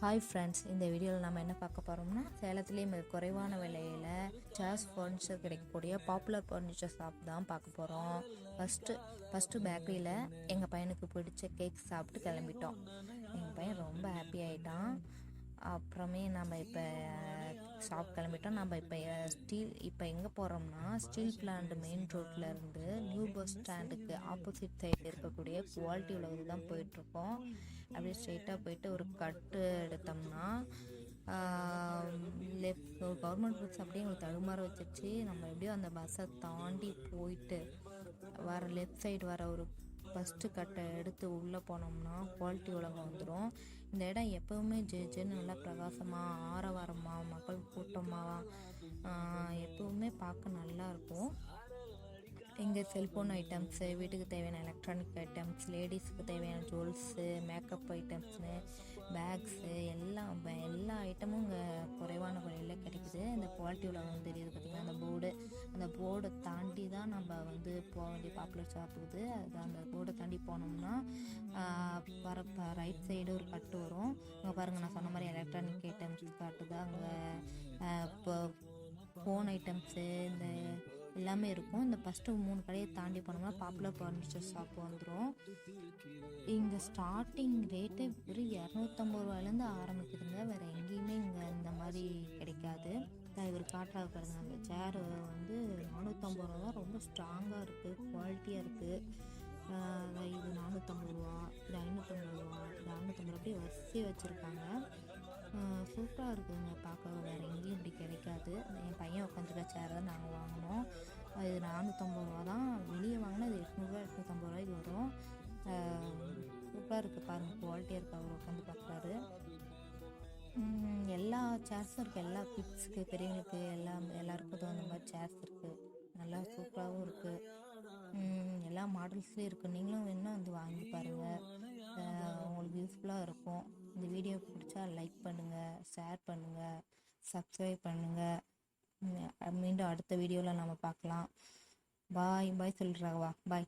Hi friends, இந்த வீடியோவில் நம்ம என்ன பார்க்க போகிறோம்னா, சேலத்துலேயே மிக குறைவான விலையில் சேர்ஸ் ஃபர்னிச்சர் கிடைக்கக்கூடிய பாப்புலர் ஃபர்னிச்சர் ஷாப் தான் பார்க்க போகிறோம். ஃபஸ்ட்டு பேக்கரியில் எங்கள் பையனுக்கு பிடிச்ச கேக் சாப்பிட்டு கிளம்பிட்டோம். எங்கள் பையன் ரொம்ப ஹாப்பி ஆகிட்டான். அப்புறமே நம்ம இப்போ ஷாப் கிளம்பிட்டோம். நம்ம இப்போ எங்கே போகிறோம்னா, ஸ்டீல் பிளான்ட் மெயின் ரோட்டில் இருந்து நியூ பஸ் ஸ்டாண்டுக்கு ஆப்போசிட் சைடு இருக்கக்கூடிய குவாலிட்டி உலகத்து தான் போயிட்டுருக்கோம். அப்படியே ஸ்ட்ரெயிட்டாக போயிட்டு ஒரு கட்டு எடுத்தோம்னா லெஃப்ட் ஒரு கவர்மெண்ட் பஸ் அப்படியே எங்களுக்கு தடுமாற வச்சிருச்சு. நம்ம எப்படியோ அந்த பஸ்ஸை தாண்டி போயிட்டு வர லெஃப்ட் சைடு வர ஒரு ஃபஸ்ட்டு கட்டை எடுத்து உள்ளே போனோம்னா குவாலிட்டி உலகம் வந்துடும். இந்த இடம் எப்போவுமே ஜென்னு நல்லா பிரகாசமாக ஆரவாரமாக மக்கள் கூட்டமாக எப்போவுமே பார்க்க நல்லாயிருக்கும். இங்கே செல்ஃபோன் ஐட்டம்ஸு, வீட்டுக்கு தேவையான எலக்ட்ரானிக் ஐட்டம்ஸ், லேடிஸுக்கு தேவையான ஜுவல்ஸு, மேக்கப் ஐட்டம்ஸு, பேக்ஸு எல்லா ஐட்டமும் இங்கே குறைவான விலையில் கிடைக்குது. இந்த குவாலிட்டி உலகம் தெரியுது பார்த்திங்கன்னா, அந்த போர்டை தாண்டி தான் நம்ம போக வேண்டிய பாப்புலர் ஷாப்புக்குது. அது அந்த போர்டை தாண்டி போனோம்னா ரைட் சைடு ஒரு கட்டு வரும். அங்கே பாருங்கள், நான் சொன்ன மாதிரி எலக்ட்ரானிக் ஐட்டம்ஸ் காட்டுது. அங்கே இப்போ ஃபோன் ஐட்டம்ஸு இந்த எல்லாமே இருக்கும். இந்த ஃபஸ்ட்டு 3 கடையை தாண்டி போனோம்னா பாப்புலர் ஃபர்னிச்சர் ஷாப் வந்துடும். இங்கே ஸ்டார்டிங் ரேட்டு வெறும் 250 ரூபாயிலேருந்து ஆரம்பிக்குதுங்க. வேறு எங்கேயுமே இங்கே இந்த மாதிரி கிடைக்காது. இவர் காட்டுறாங்க பாருங்க, அந்த சேர் 450 ரூபா தான். ரொம்ப ஸ்ட்ராங்காக இருக்குது, குவாலிட்டியாக இருக்குது. இது 450 ரூபா, இது 550 ரூபா, இது 650 அப்படியே வரிசையாக வச்சுருக்காங்க. சூப்பராக இருக்குதுங்க பார்க்க. வேறு எங்கேயும் இப்படி கிடைக்காது. என் பையன் உட்காந்துருக்க சேர் தான் நாங்கள் வாங்கினோம். இது 450 ரூபா தான். வெளியே வாங்கினா இது 800 850 ரூபாய்க்கு வரும். சூப்பராக இருக்குது பாருங்கள், குவாலிட்டியாக இருக்குது. அவர் உட்காந்து பார்க்குறாரு. எல்லா சேர்ஸும் இருக்குது. எல்லா கிட்ஸுக்கு, பெரியவங்களுக்கு எல்லாருக்கும் தகுந்த மாதிரி சேர்ஸ் இருக்குது. நல்லா சூப்பராகவும் இருக்குது. எல்லா மாடல்ஸ்லேயும் இருக்குது. நீங்களும் வேணும்னா வாங்கி பாருங்கள், உங்களுக்கு யூஸ்ஃபுல்லாக இருக்கும். இந்த வீடியோ பிடிச்சா லைக் பண்ணுங்கள், ஷேர் பண்ணுங்கள், சப்ஸ்கிரைப் பண்ணுங்கள். மீண்டும் அடுத்த வீடியோவில் நம்ம பார்க்கலாம். பாய் சொல்கிறாவா, பாய்.